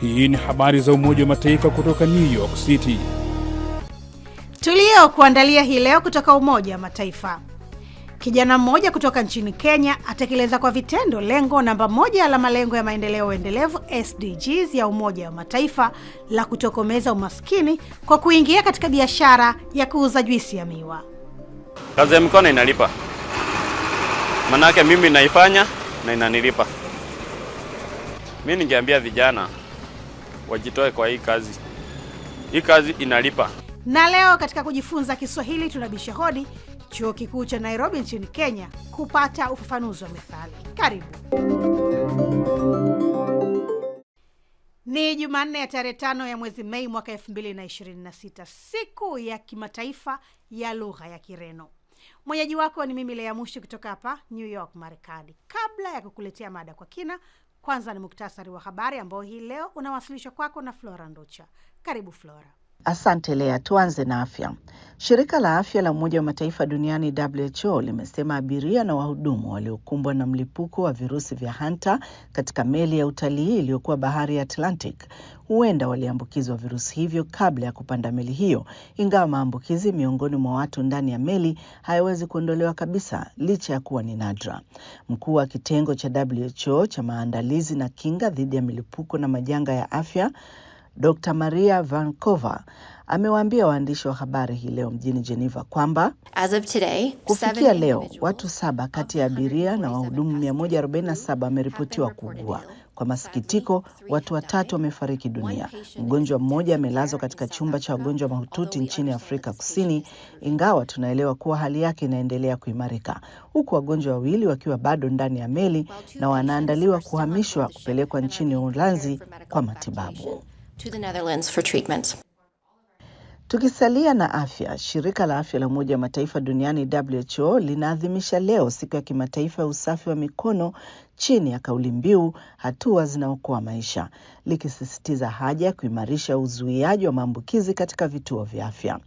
Hii ni habari za Umoja wa Mataifa kutoka New York City. Tulio kuandalia hii leo kutoka Umoja wa Mataifa. Kijana mmoja kutoka nchini Kenya atekeleza kwa vitendo lengo namba 1 la malengo ya maendeleo endelevu SDGs ya Umoja wa Mataifa la kutokomeza umaskini kwa kuingia katika biashara ya kuuza juisi ya miwa. Kazi ya mikono inalipa. Manake mimi naifanya na inanilipa. Mimi ningeambia vijana wajitoe kwa hii kazi. Hii kazi inalipa. Na leo katika kujifunza Kiswahili tunabisha hodi Chuo Kikuu cha Nairobi nchini Kenya kupata ufafanuzi wa methali. Karibu. Ni Jumanne ya tarehe 5 ya mwezi Mei mwaka 2026, siku ya kimataifa ya lugha ya Kireno. Mwenyeji wako ni mimi Lea Mushi kutoka hapa New York, Marekani. Kabla ya kukuletea mada kwa kina, kwanza ni muktasari wa habari ambao hii leo unawasilishwa kwako na Flora Ndocha. Karibu Flora. Asante Lea, tuanze na afya. Shirika la afya la Umoja wa Mataifa duniani WHO limesema abiria na wahudumu waliokumbwa na mlipuko wa virusi vya Hanta katika meli ya utalii iliyokuwa bahari ya Atlantic huenda waliambukizwa virusi hivyo kabla ya kupanda meli hiyo, ingawa maambukizi miongoni mwa watu ndani ya meli hayawezi kuondolewa kabisa licha ya kuwa ni nadra. Mkuu wa kitengo cha WHO cha maandalizi na kinga dhidi ya milipuko na majanga ya afya Dr. Maria Vankova amewaambia waandishi wa habari hii leo mjini Geneva kwamba kufikia leo watu 7 kati ya abiria na wahudumu 147 wameripotiwa kuugua. Kwa masikitiko, watu 3 wamefariki dunia. Mgonjwa mmoja amelazwa katika chumba cha wagonjwa mahututi nchini Afrika Kusini, ingawa tunaelewa kuwa hali yake inaendelea kuimarika, huku wagonjwa 2 wakiwa bado ndani ya meli na wanaandaliwa kuhamishwa kupelekwa nchini Uholanzi kwa matibabu. To the Netherlands for treatment. Tukisalia na afya, shirika la afya la Umoja wa Mataifa duniani WHO linaadhimisha leo siku ya kimataifa ya usafi wa mikono chini ya kauli mbiu hatua zinaokoa maisha, likisisitiza haja ya kuimarisha uzuiaji wa maambukizi katika vituo vya afya.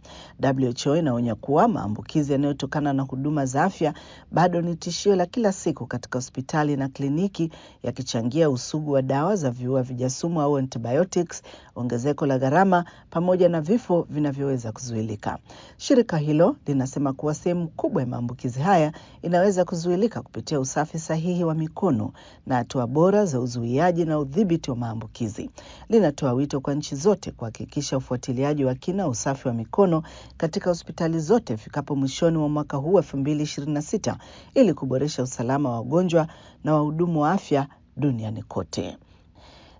WHO inaonya kuwa maambukizi yanayotokana na huduma za afya bado ni tishio la kila siku katika hospitali na kliniki, yakichangia usugu wa dawa za viua vijasumu au antibiotics, ongezeko la gharama pamoja na vifo vinavyoweza kuzuilika. Shirika hilo linasema kuwa sehemu kubwa ya maambukizi haya inaweza kuzuilika kupitia usafi sahihi wa mikono na hatua bora za uzuiaji na udhibiti wa maambukizi. Linatoa wito kwa nchi zote kuhakikisha ufuatiliaji wa kina usafi wa mikono katika hospitali zote ifikapo mwishoni mwa mwaka huu 2026 ili kuboresha usalama wa wagonjwa na wahudumu wa afya duniani kote.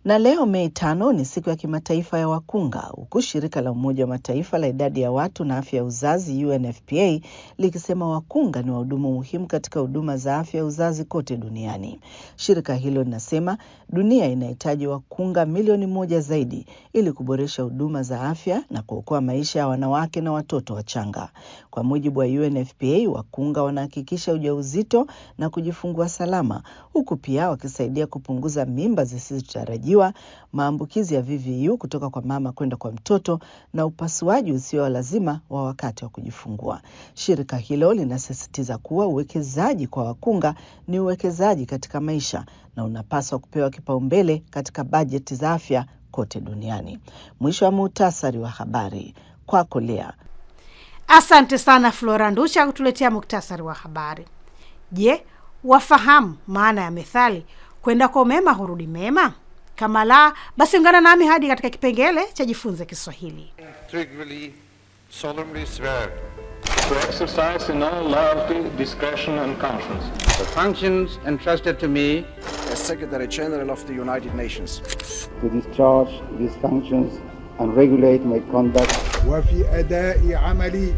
Na leo Mei 5 ni siku ya kimataifa ya wakunga, huku shirika la Umoja wa Mataifa la idadi ya watu na afya ya uzazi UNFPA likisema wakunga ni wahudumu muhimu katika huduma za afya ya uzazi kote duniani. Shirika hilo linasema dunia inahitaji wakunga milioni 1 zaidi ili kuboresha huduma za afya na kuokoa maisha ya wanawake na watoto wachanga. Kwa mujibu wa UNFPA, wakunga wanahakikisha ujauzito na kujifungua salama, huku pia wakisaidia kupunguza mimba zisizotarajiwa, maambukizi ya VVU kutoka kwa mama kwenda kwa mtoto na upasuaji usio wa lazima wa wakati wa kujifungua. Shirika hilo linasisitiza kuwa uwekezaji kwa wakunga ni uwekezaji katika maisha na unapaswa kupewa kipaumbele katika bajeti za afya kote duniani. Mwisho wa muhtasari wa habari. Kwako Lea. Asante sana Flora Ndocha kutuletea muktasari wa habari. Je, wafahamu maana ya methali kwenda kwa mema hurudi mema? Kama la, basi ungana nami hadi katika kipengele cha jifunze Kiswahili. Integrally, solemnly swear to exercise in all loyalty, discretion and conscience the functions entrusted to me as Secretary General of the United Nations, to discharge these functions and regulate my conduct وفي أداء عملي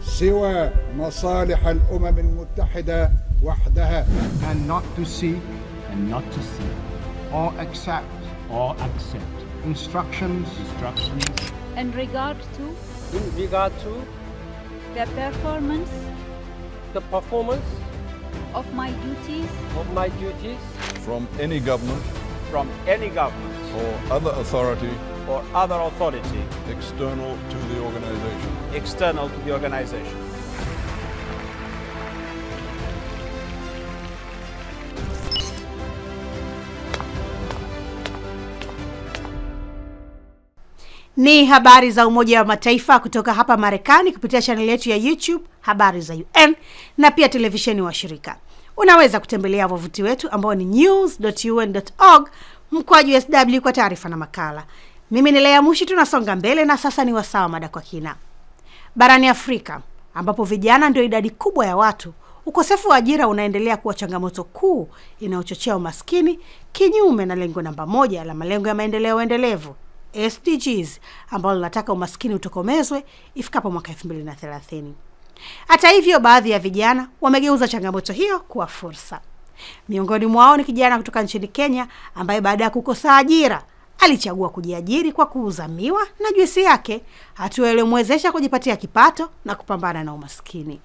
سوى مصالح الأمم المتحدة وحدها, and not to seek or accept instructions in regard to the performance of my duties from any government or other authority external to the organization. Ni habari za Umoja wa Mataifa kutoka hapa Marekani kupitia channel yetu ya YouTube Habari za UN na pia televisheni wa shirika. Unaweza kutembelea wavuti wetu ambao ni news.un.org/SW kwa taarifa na makala. Mimi ni Lea Mushi, tunasonga mbele na sasa ni wasaa mada kwa kina. Barani Afrika ambapo vijana ndio idadi kubwa ya watu, ukosefu wa ajira unaendelea kuwa changamoto kuu inayochochea umaskini, kinyume na lengo namba 1 la malengo ya maendeleo endelevu SDGs ambalo linataka umaskini utokomezwe ifikapo mwaka 2030. Hata hivyo, baadhi ya vijana wamegeuza changamoto hiyo kuwa fursa. Miongoni mwao ni kijana kutoka nchini Kenya ambaye baada ya kukosa ajira alichagua kujiajiri kwa kuuza miwa na juisi yake, hatua iliyomwezesha kujipatia kipato na kupambana na umaskini.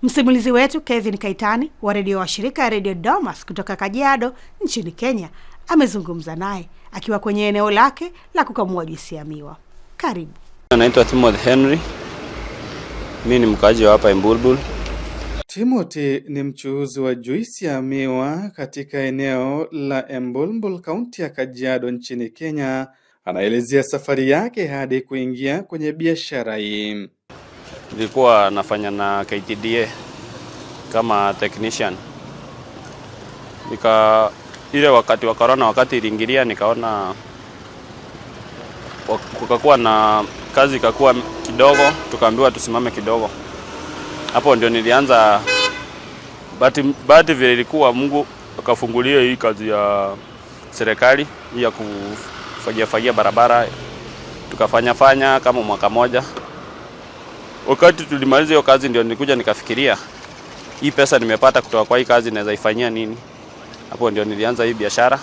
Msimulizi wetu Kevin Kaitani wa redio wa shirika ya Radio Domas kutoka Kajiado nchini Kenya amezungumza naye akiwa kwenye eneo lake la kukamua juisi ya miwa. Karibu. Naitwa Timothy Henry. Mimi ni mkazi wa hapa Embulbul. Timothy ni mchuuzi wa juisi ya miwa katika eneo la Embulbul, kaunti ya Kajiado nchini Kenya. Anaelezea safari yake hadi kuingia kwenye biashara hii. Nilikuwa nafanya na KTDA kama technician. Ile wakati wa corona, wakati iliingilia, nikaona kukakuwa na kazi ikakuwa kidogo, tukaambiwa tusimame kidogo. Hapo ndio nilianza, bahati vile ilikuwa Mungu akafungulia hii kazi ya serikali ya kufagia barabara. Tukafanya kama mwaka moja. Wakati tulimaliza hiyo kazi ndio nilikuja nikafikiria hii pesa nimepata kutoka kwa hii kazi naweza ifanyia nini. Hapo ndio nilianza hii biashara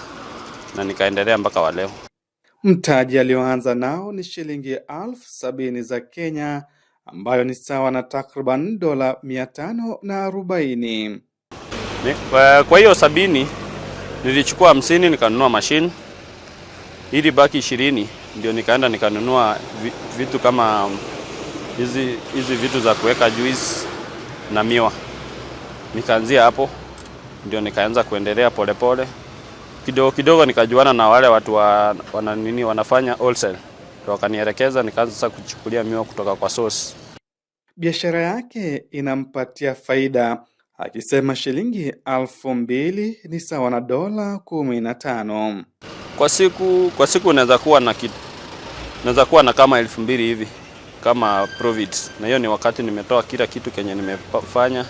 na nikaendelea mpaka wa leo. Mtaji alioanza nao ni shilingi 70,000 za Kenya, ambayo ni sawa na takriban $540. Kwa hiyo 70 nilichukua 50 nikanunua machine. Ili baki 20 ndio nikaenda nikanunua vitu kama hizi vitu za kuweka juice na miwa. Nikaanzia hapo ndio nikaanza kuendelea polepole. Kidogo nikajuana na wale watu wanafanya wholesale. Ndio wakanielekeza, nikaanza sasa kuchukulia miwa kutoka kwa source. Biashara yake inampatia faida, akisema shilingi 2,000 ni sawa na $15. Kwa siku naweza kuwa na kama 2,000 hivi kama profit. Na hiyo ni wakati nimetoa kila kitu kenye nimefanya,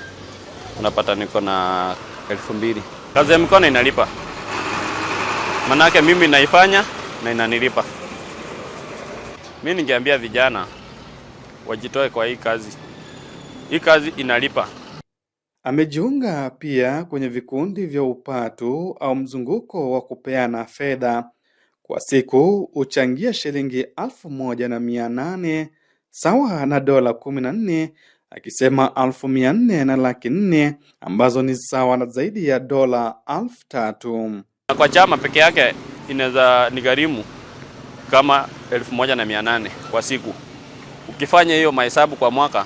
unapata niko na 2,000. Kazi ya mikono inalipa. Manake mimi naifanya na inanilipa. Mimi ningeambia vijana wajitoe kwa hii kazi. Hii kazi inalipa. Amejiunga pia kwenye vikundi vya upatu au mzunguko wa kupeana fedha. Kwa siku uchangia shilingi 1,800 sawa na $14, akisema 400,000 na $400,000 ambazo ni sawa na zaidi ya $3,000. Kwa chama peke yake inaweza nigharimu kama 1,800 kwa siku. Ukifanya hiyo mahesabu kwa mwaka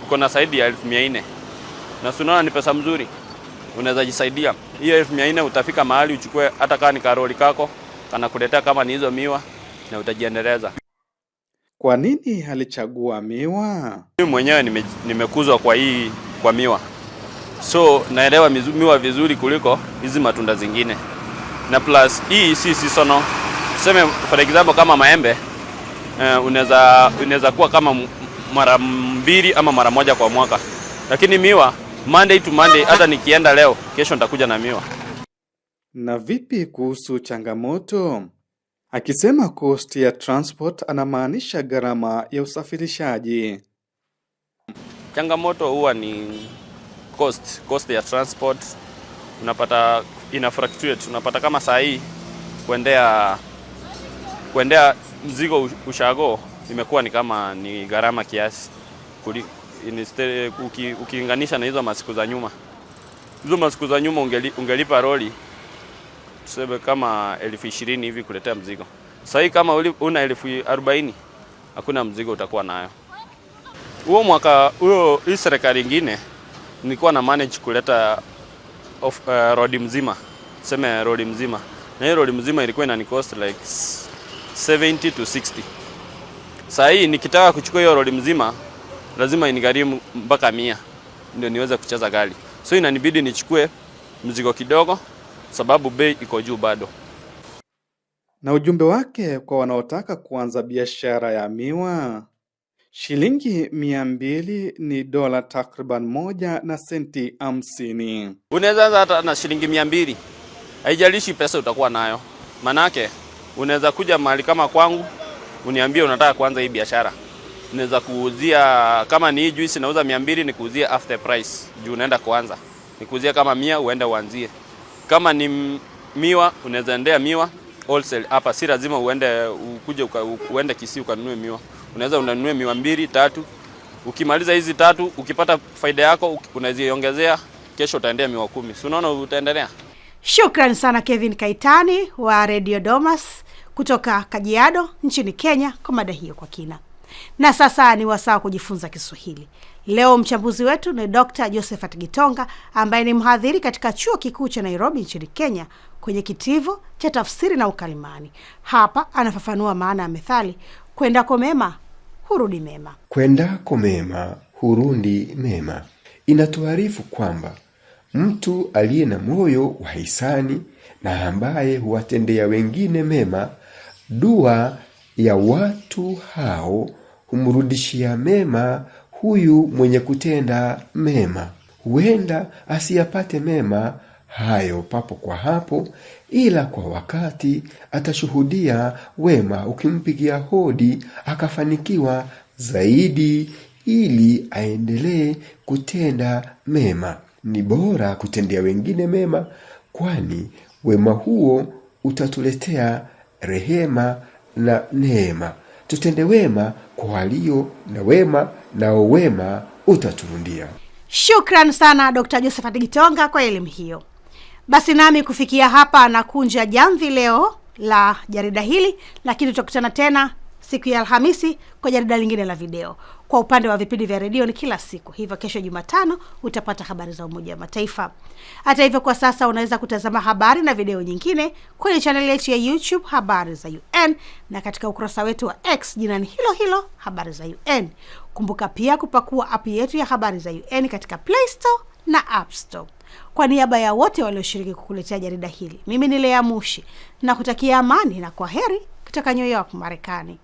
uko na zaidi ya 1,400. Na unaona ni pesa mzuri. Unaweza jisaidia. Hiyo 1,400 utafika mahali uchukue hata kama ni karoli kako, kana kuletea kama ni hizo miwa na utajiendeleza. Kwa nini alichagua miwa? Mimi mwenyewe nimekuzwa kwa miwa. So naelewa miwa vizuri kuliko hizi matunda zingine. Na plus hii si seasonal. Tuseme for example kama maembe, unaweza kuwa kama mara 2 ama mara 1 kwa mwaka. Lakini miwa Monday to Monday, hata nikienda leo, kesho nitakuja na miwa. Na vipi kuhusu changamoto? Akisema cost ya transport anamaanisha gharama ya usafirishaji. Changamoto huwa ni cost ya transport. Unapata ina fluctuate. Unapata kama saa hii kuendea mzigo ushago imekuwa ni kama ni gharama kiasi. Ukilinganisha na hizo masiku za nyuma. Hizo masiku za nyuma ungelipa roli tuseme kama 20,000 hivi kuletea mzigo. Sasa hii kama una 40,000 hakuna mzigo utakuwa nayo. Huo mwaka hii serikali nyingine nilikuwa na manage kuleta road mzima. Tuseme road mzima. Na hiyo road mzima ilikuwa inani cost like 70 to 60. Saa hii nikitaka kuchukua hiyo lori mzima lazima inigharimu mpaka 100 ndio niweze kucheza gari. So inanibidi nichukue mzigo kidogo sababu bei iko juu bado. Na ujumbe wake kwa wanaotaka kuanza biashara ya miwa, shilingi 200 ni dola takriban 1 na senti 50. Unaweza anza hata na shilingi 200. Haijalishi pesa utakuwa nayo. Manake unaweza kuja mahali kama kwangu uniambie unataka kuanza hii biashara. Unaweza kuuzia kama ni juice nauza 200 nikuuzia after price. Juu unaenda kuanza. Nikuuzia kama 100 uende uanzie. Kama ni miwa unaweza endea miwa wholesale hapa, si lazima uende Kisii ukanunue miwa. Unaweza unanunue miwa 2, 3. Ukimaliza hizi 3, ukipata faida yako unaziongezea, kesho utaendea miwa 10. Si unaona utaendelea? Shukrani sana Kevin Kaitani wa Radio Domas kutoka Kajiado nchini Kenya kwa mada hiyo kwa kina. Na sasa ni wasaa kujifunza Kiswahili. Leo mchambuzi wetu ni Dr. Josephat Gitonga ambaye ni mhadhiri katika Chuo Kikuu cha Nairobi nchini Kenya kwenye kitivo cha tafsiri na ukalimani. Hapa anafafanua maana ya methali kwendako mema hurudi mema. Kwendako mema hurudi mema inatuarifu kwamba mtu aliye na moyo wa hisani na ambaye huwatendea wengine mema, dua ya watu hao humrudishia mema huyu mwenye kutenda mema. Huenda asiyapate mema hayo papo kwa hapo, ila kwa wakati atashuhudia wema ukimpigia hodi akafanikiwa zaidi, ili aendelee kutenda mema. Ni bora kutendea wengine mema, kwani wema huo utatuletea rehema na neema. Tutende wema kwa walio na wema, nao wema utaturundia. Shukran sana Dr. Josephat Gitonga kwa elimu hiyo. Basi nami kufikia hapa na kunja jamvi leo la jarida hili, lakini tutakutana tena siku ya Alhamisi kwa jarida lingine la video. Kwa upande wa vipindi vya redio ni kila siku. Hivyo kesho Jumatano utapata habari za Umoja wa Mataifa. Hata hivyo kwa sasa unaweza kutazama habari na video nyingine kwenye channel yetu ya YouTube Habari za UN na katika ukurasa wetu wa X jina ni hilo hilo Habari za UN. Kumbuka pia kupakua app yetu ya Habari za UN katika Play Store na App Store. Kwa niaba ya wote walioshiriki kukuletea jarida hili, mimi ni Lea Mushi na kutakia amani na kwaheri kutoka New York, Marekani.